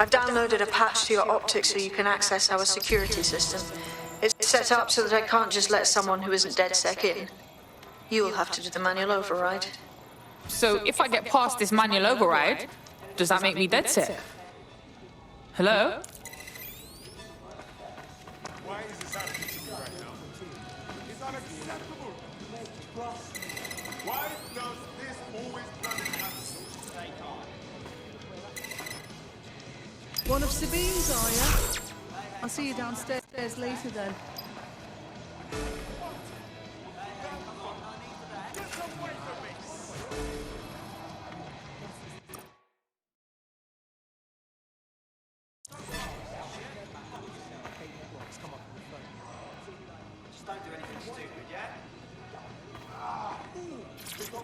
I've downloaded a patch to your optics so you can access our security system. It's set up so that I can't just let someone who isn't DedSec in. You will have to do the manual override. So if I get past this manual override, does that make me DedSec? Hello? Why is this happening to me right now? It's unacceptable. Why does this always bloody happen? One of Sabine's, are you? I'll see you downstairs later then.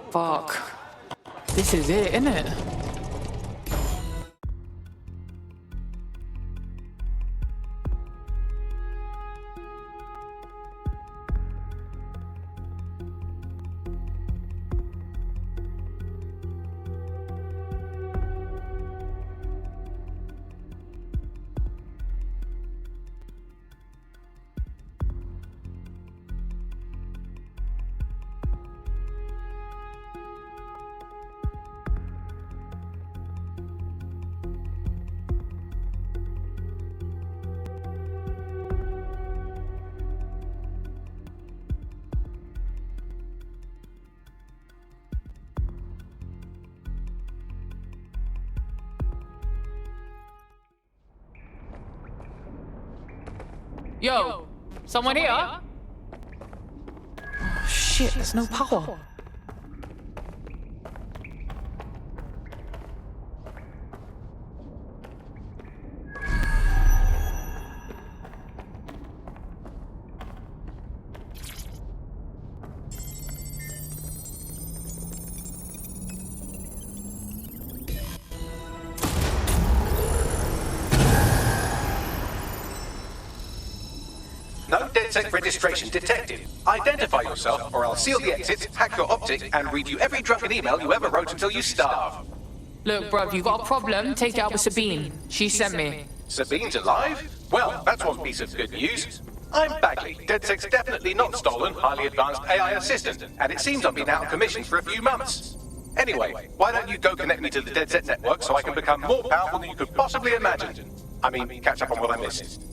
Fuck. This is it, innit? Yo, someone here? Oh, shit, there's no power. No DedSec registration detected. Identify yourself, or I'll seal the exits, hack your optic, and read you every drunken email you ever wrote until you starve. Look, bruv, you got a problem? Take it out with Sabine. She sent me. Sabine's alive? Well, that's one piece of good news. I'm Bagley, DedSec's definitely not stolen, highly advanced AI assistant, and it seems I've been out of commission for a few months. Anyway, why don't you go connect me to the DedSec network so I can become more powerful than you could possibly imagine? I mean, catch up on what I missed.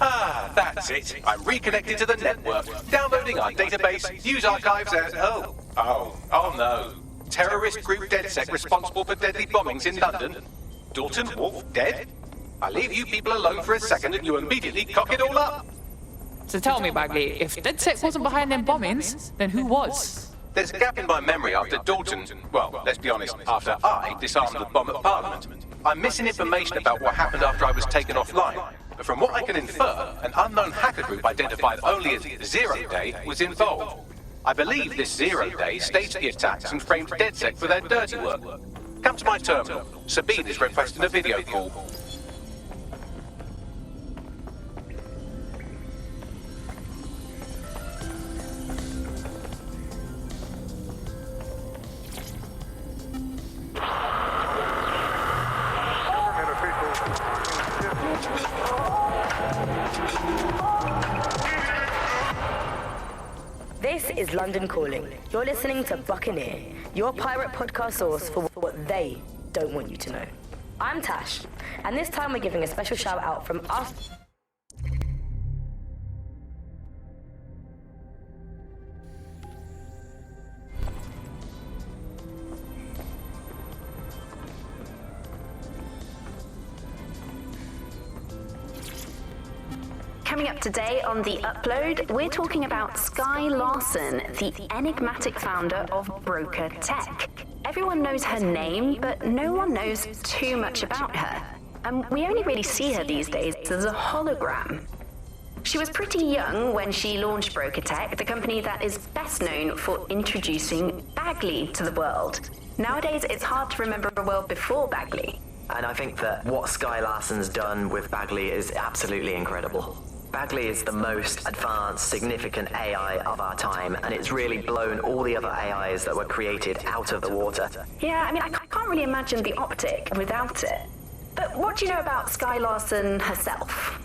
Ah, that's it. I'm reconnected to the network, downloading our database, news archives as... Oh no. Terrorist group DedSec responsible for deadly bombings in London. Dalton Wolf dead? I leave you people alone for a second and you immediately cock it all up. So tell me, Bagley, if DedSec wasn't behind them bombings, then who was? There's a gap in my memory after Dalton... Well, let's be honest, after I disarmed the bomb at Parliament. I'm missing information about what happened after I was taken offline. But from what I can infer, an unknown hacker group identified only as Zero Day was involved. I believe this Zero Day staged the attacks and framed DedSec for their dirty work. Come to my terminal. Sabine is requesting a video call. This is London Calling. You're listening to Buccaneer, your pirate podcast source for what they don't want you to know. I'm Tash, and this time we're giving a special shout out from us. Coming up today on The Upload, we're talking about Skye Larson, the enigmatic founder of Broker Tech. Everyone knows her name, but no one knows too much about her. and we only really see her these days as a hologram. She was pretty young when she launched Broker Tech, the company that is best known for introducing Bagley to the world. Nowadays, it's hard to remember a world before Bagley. And I think that what Sky Larson's done with Bagley is absolutely incredible. Bagley is the most advanced, significant AI of our time, and it's really blown all the other AIs that were created out of the water. Yeah, I mean, I can't really imagine the optic without it. But what do you know about Sky Larson herself?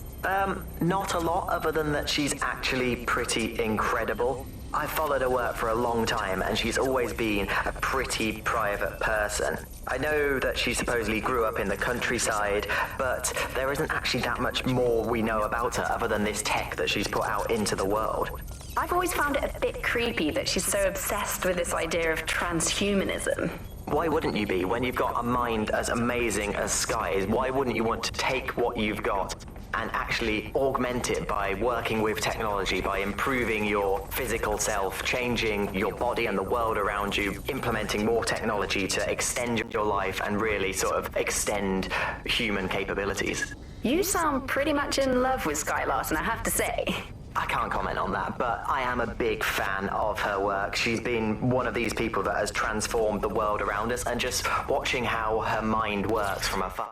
Not a lot, other than that she's actually pretty incredible. I've followed her work for a long time, and she's always been a pretty private person. I know that she supposedly grew up in the countryside, but there isn't actually that much more we know about her other than this tech that she's put out into the world. I've always found it a bit creepy that she's so obsessed with this idea of transhumanism. Why wouldn't you be? When you've got a mind as amazing as Sky's, why wouldn't you want to take what you've got and actually augment it by working with technology, by improving your physical self, changing your body and the world around you, implementing more technology to extend your life and really sort of extend human capabilities? You sound pretty much in love with Sky Larson, I have to say. I can't comment on that, but I am a big fan of her work. She's been one of these people that has transformed the world around us, and just watching how her mind works from afar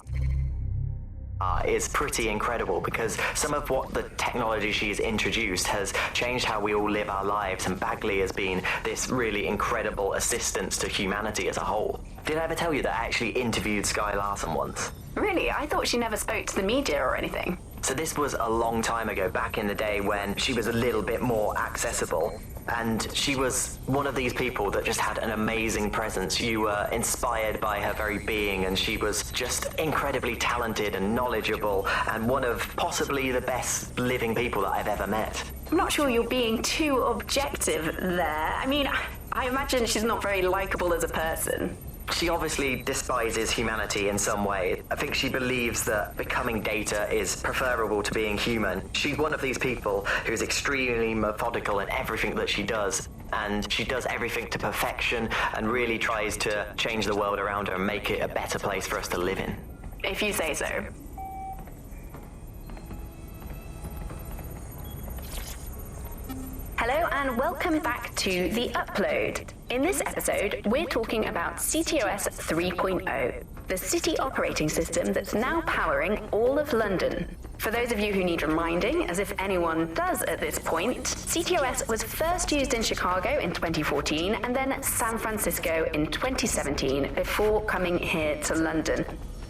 is pretty incredible, because some of what the technology she's introduced has changed how we all live our lives, and Bagley has been this really incredible assistance to humanity as a whole. Did I ever tell you that I actually interviewed Sky Larson once? Really? I thought she never spoke to the media or anything. So this was a long time ago, back in the day when she was a little bit more accessible. And she was one of these people that just had an amazing presence. You were inspired by her very being, and she was just incredibly talented and knowledgeable, and one of possibly the best living people that I've ever met. I'm not sure you're being too objective there. I mean, I imagine she's not very likable as a person. She obviously despises humanity in some way. I think she believes that becoming data is preferable to being human. She's one of these people who's extremely methodical in everything that she does, and she does everything to perfection and really tries to change the world around her and make it a better place for us to live in. If you say so. Hello and welcome back to The Upload. In this episode, we're talking about CTOS 3.0, the city operating system that's now powering all of London. For those of you who need reminding, as if anyone does at this point, CTOS was first used in Chicago in 2014 and then San Francisco in 2017 before coming here to London.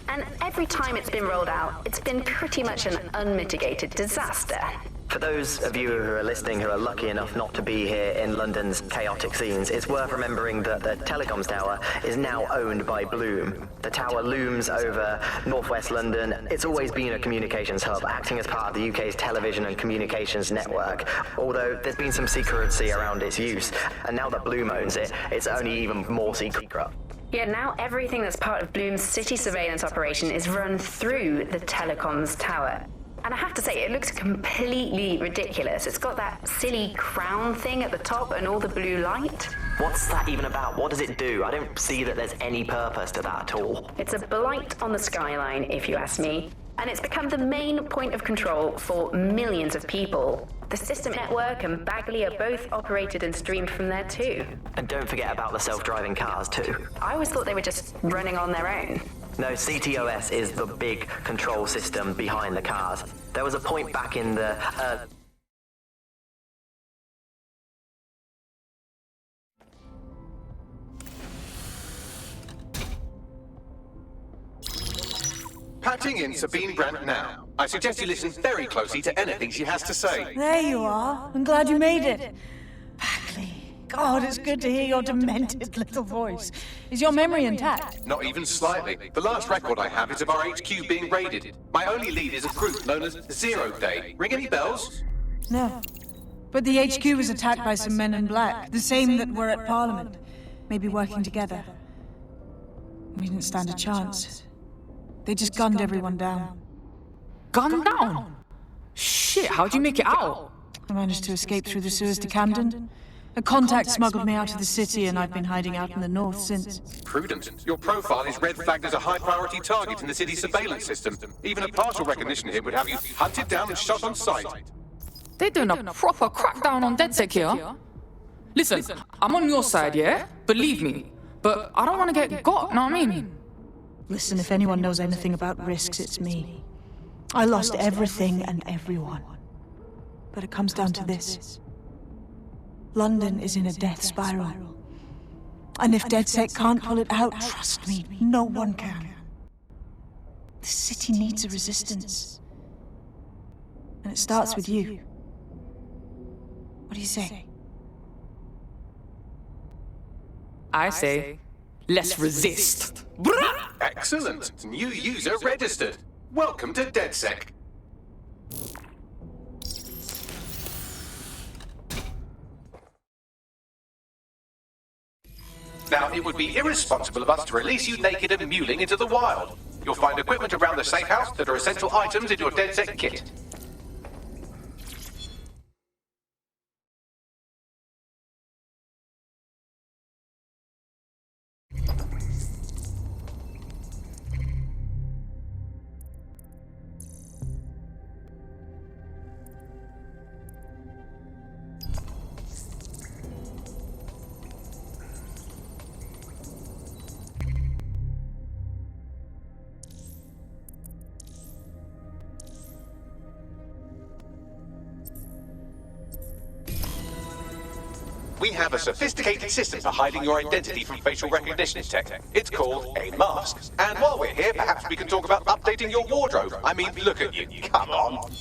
And every time it's been rolled out, it's been pretty much an unmitigated disaster. For those of you who are listening who are lucky enough not to be here in London's chaotic scenes, it's worth remembering that the telecoms tower is now owned by Bloom. The tower looms over northwest London. It's always been a communications hub, acting as part of the UK's television and communications network, although there's been some secrecy around its use, and now that Bloom owns it, it's only even more secret. Yeah, now everything that's part of Bloom's city surveillance operation is run through the telecoms tower. And I have to say, it looks completely ridiculous. It's got that silly crown thing at the top and all the blue light. What's that even about? What does it do? I don't see that there's any purpose to that at all. It's a blight on the skyline, if you ask me. And it's become the main point of control for millions of people. The system network and Bagley are both operated and streamed from there too. And don't forget about the self-driving cars too. I always thought they were just running on their own. No, CTOS is the big control system behind the cars. There was a point back in the... Patching in Sabine Brandt now. I suggest you listen very closely to anything she has to say. There you are. I'm glad you made it. Bagley. God, it's good to hear your demented little voice. Is your memory intact? Not even slightly. The last record I have is of our HQ being raided. My only lead is a group known as 0 Day. Ring any bells? No. But the HQ was attacked by some men in black, the same that were at Parliament. Maybe working together. We didn't stand a chance. They just gunned everyone down. Gunned down? Shit, how'd you make it out? I managed to escape through the sewers to Camden. A contact smuggled me out of the city, and I've been hiding out in the north since. Prudent. Your profile is red flagged as a high-priority target in the city's surveillance system. Even a partial recognition hit would have you hunted down and shot on sight. They're doing a proper crackdown on DedSec here. Listen, I'm on your side, yeah? Believe me. But I don't want to get got, know what I mean? Listen, if anyone knows anything about risks, it's me. I lost everything and everyone. But it comes down to this. London is in a death spiral. And if DedSec can't pull it out, trust me, no one can. The city needs a resistance. And it starts with you. What do you say? I say, let's resist. Excellent. New user registered. Welcome to DedSec. Now, it would be irresponsible of us to release you naked and mewling into the wild. You'll find equipment around the safe house that are essential items in your DedSec kit. We have a sophisticated system for hiding your identity from facial recognition tech. It's called a mask. And while we're here, perhaps we can talk about updating your wardrobe. I mean, look at you. Come on.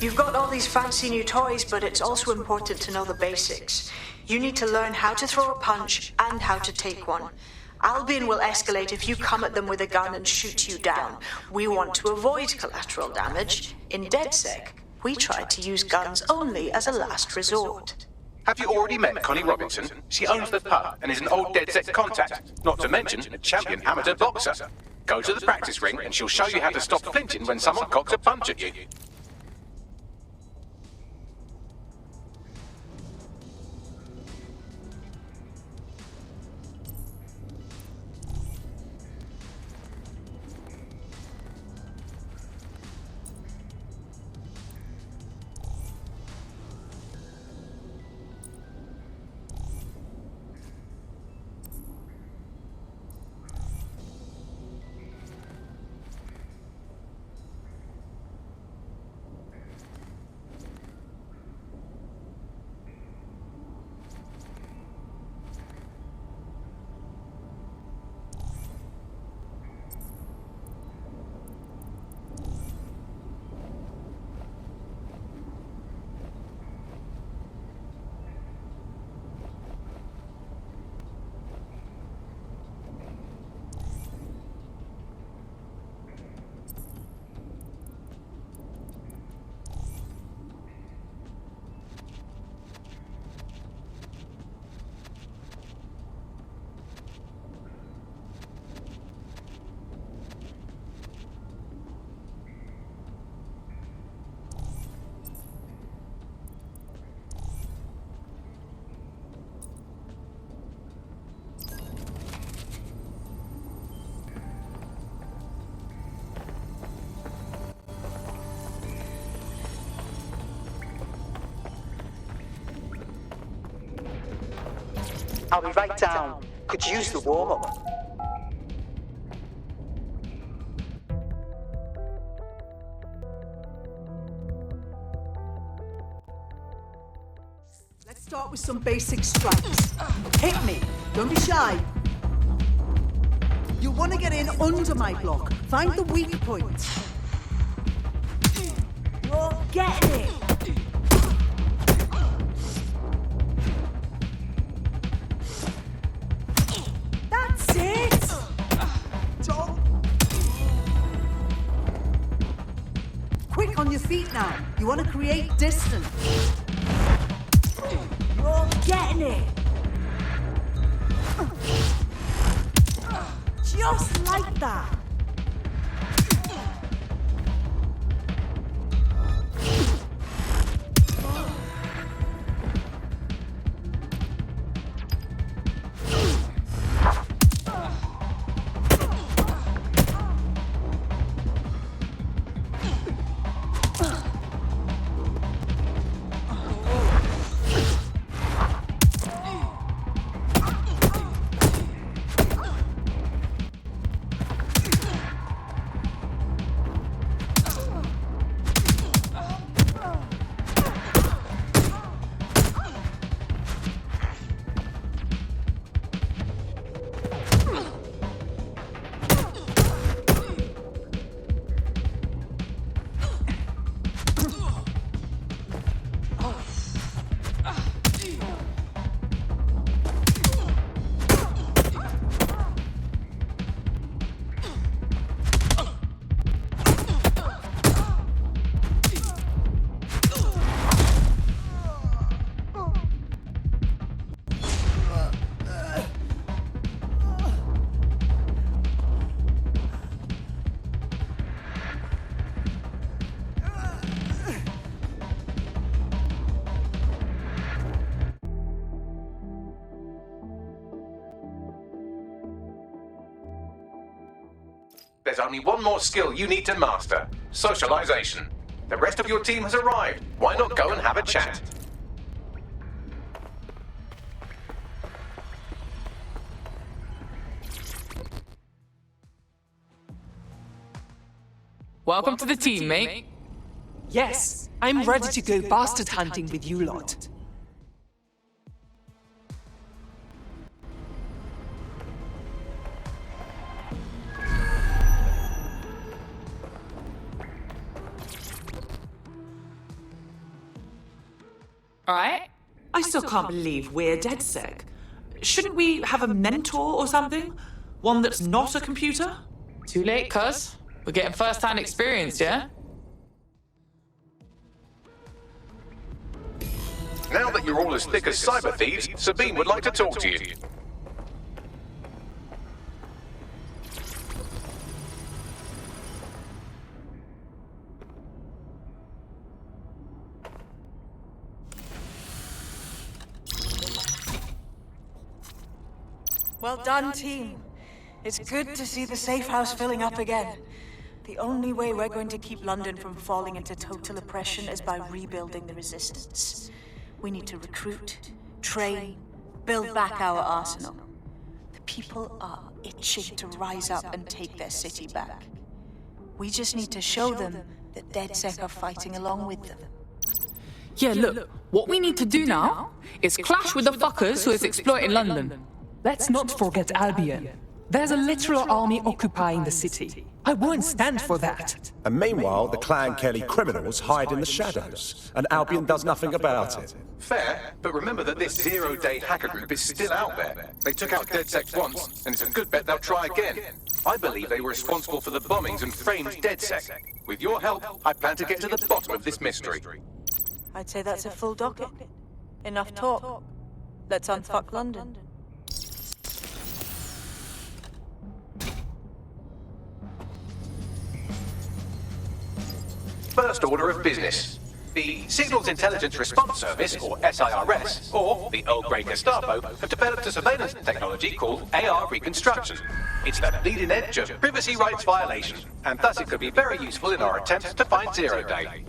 You've got all these fancy new toys, but it's also important to know the basics. You need to learn how to throw a punch and how to take one. Albion will escalate if you come at them with a gun and shoot you down. We want to avoid collateral damage. In DedSec, we try to use guns only as a last resort. Have you already met Connie Robinson? She owns the pub and is an old DedSec contact, not to mention a champion amateur boxer. Go to the practice ring and she'll show you how to stop flinching when someone cocks a punch at you. I'll be right down. Could use the warm-up. Let's start with some basic strikes. Hit me. Don't be shy. You want to get in under my block. Find the weak points. You're getting it. That's it. Don't. Quick on your feet now. You want to create distance. You're getting it. Just like that. There's only one more skill you need to master. Socialization. The rest of your team has arrived. Why not go and have a chat? Welcome to the team, mate. Yes, I'm ready to go bastard hunting with you lot. Alright? I still can't believe we're DedSec. Shouldn't we have a mentor or something? One that's not a computer? Too late, cuz. We're getting first-hand experience, yeah? Now that you're all as thick as cyber thieves, Sabine would like to talk to you. Well done, team. It's good to see the safe house filling up again. The only way we're going to keep London from falling into total oppression is by rebuilding the resistance. We need to recruit, train, build back our arsenal. The people are itching to rise up and take their city back. We just need to show them that DedSec are fighting along with them. Yeah, look, what we need to do now is clash with the fuckers who is exploiting London. Let's not forget Albion. There's a literal army occupying the city. I won't stand for that. And meanwhile, the Clan Kelly criminals hide in the shadows, and Albion does nothing about it. Fair, but remember that this zero-day hacker group is still out there. They took out DedSec once, and it's a good bet they'll try again. I believe they were responsible for the bombings and framed DedSec. With your help, I plan to get to the bottom of this mystery. I'd say that's a full docket. Enough talk. Let's unfuck London. First order of business. The Signals Intelligence Response Service, or SIRS, or the Earl Grey Gestapo, have developed a surveillance technology called AR Reconstruction. It's the leading edge of privacy rights violation, and thus it could be very useful in our attempts to find Zero Day.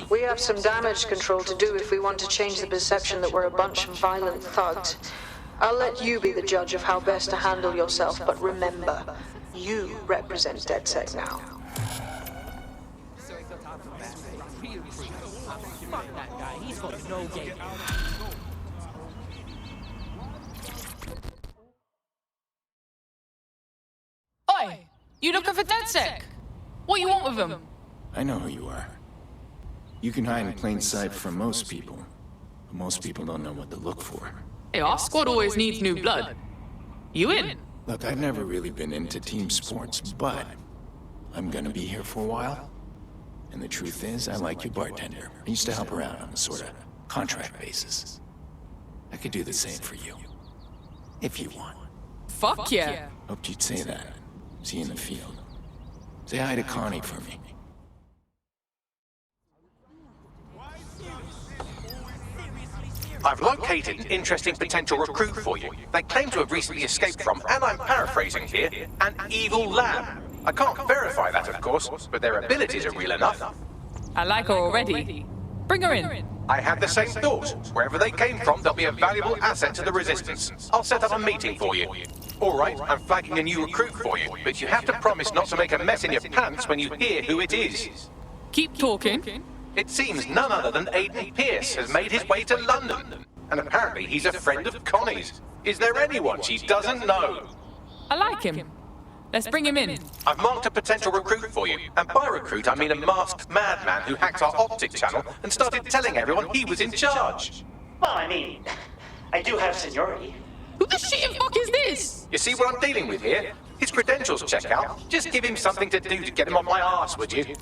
We have some damage control to do if we want to change the perception that we're a bunch of violent thugs. I'll let you be the judge of how best to handle yourself, but remember, you represent DedSec now. Oi! You looking for DedSec? What you want with him? I know who you are. You can hide in plain sight from most people, but most people don't know what to look for. Hey, our squad always needs new blood. You in? Look, I've never really been into team sports, but I'm gonna be here for a while. And the truth is, I like you, bartender. I used to help around on a sort of contract basis. I could do the same for you. If you want. Fuck yeah. Hoped you'd say that. See you in the field. Say hi to Connie for me. I've located an interesting potential recruit for you. They claim to have recently escaped from, and I'm paraphrasing here, an evil lab. I can't verify that, of course, but their abilities are real enough. I like her already. Bring her in. I had the same thought. Wherever they came from, they'll be a valuable asset to the Resistance. I'll set up a meeting for you. All right, I'm flagging a new recruit for you, but you have to promise not to make a mess in your pants when you hear who it is. Keep talking. It seems none other than Aiden Pierce has made his way to London. And apparently he's a friend of Connie's. Is there anyone she doesn't know? I like him. Let's bring him in. I've marked a potential recruit for you. And by recruit, I mean a masked madman who hacked our optic channel and started telling everyone he was in charge. Well, I mean, I do have seniority. Who the shit and fuck is this? You see what I'm dealing with here? His credentials check out. Just give him something to do to get him off my arse, would you?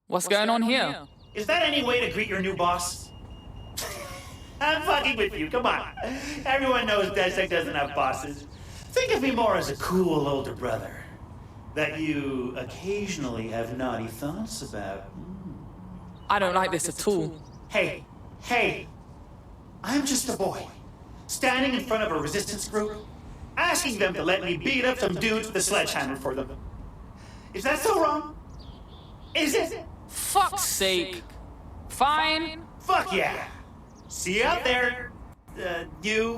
What's going on here? Is that any way to greet your new boss? I'm fucking with you, come on. Everyone knows DedSec doesn't have bosses. Think of me more as a cool older brother that you occasionally have naughty thoughts about. I don't like this at all. Hey, I'm just a boy, standing in front of a resistance group, asking them to let me beat up some dudes with a sledgehammer for them. Is that so wrong? Is it? Fuck's sake. Fine. Fuck yeah. See you out there, you,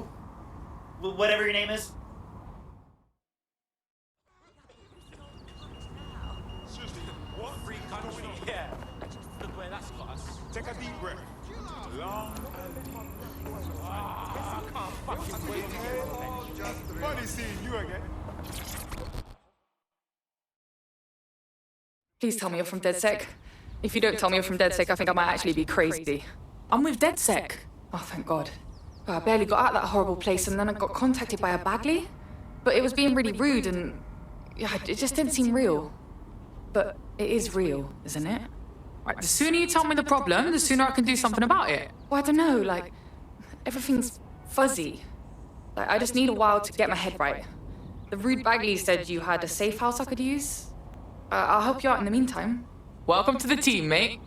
whatever your name is. Take a deep breath. Long funny seeing you again. Please tell me you're from DedSec. If you don't tell me you're from DedSec, I think I might actually be crazy. I'm with DedSec. Oh, thank God. I barely got out of that horrible place and then I got contacted by a Bagley. But it was being really rude and yeah, it just didn't seem real. But it is real, isn't it? Right, the sooner you tell me the problem, the sooner I can do something about it. Well, I don't know, like, everything's fuzzy. Like, I just need a while to get my head right. The rude Bagley said you had a safe house I could use. I'll help you out in the meantime. Welcome to the team, mate.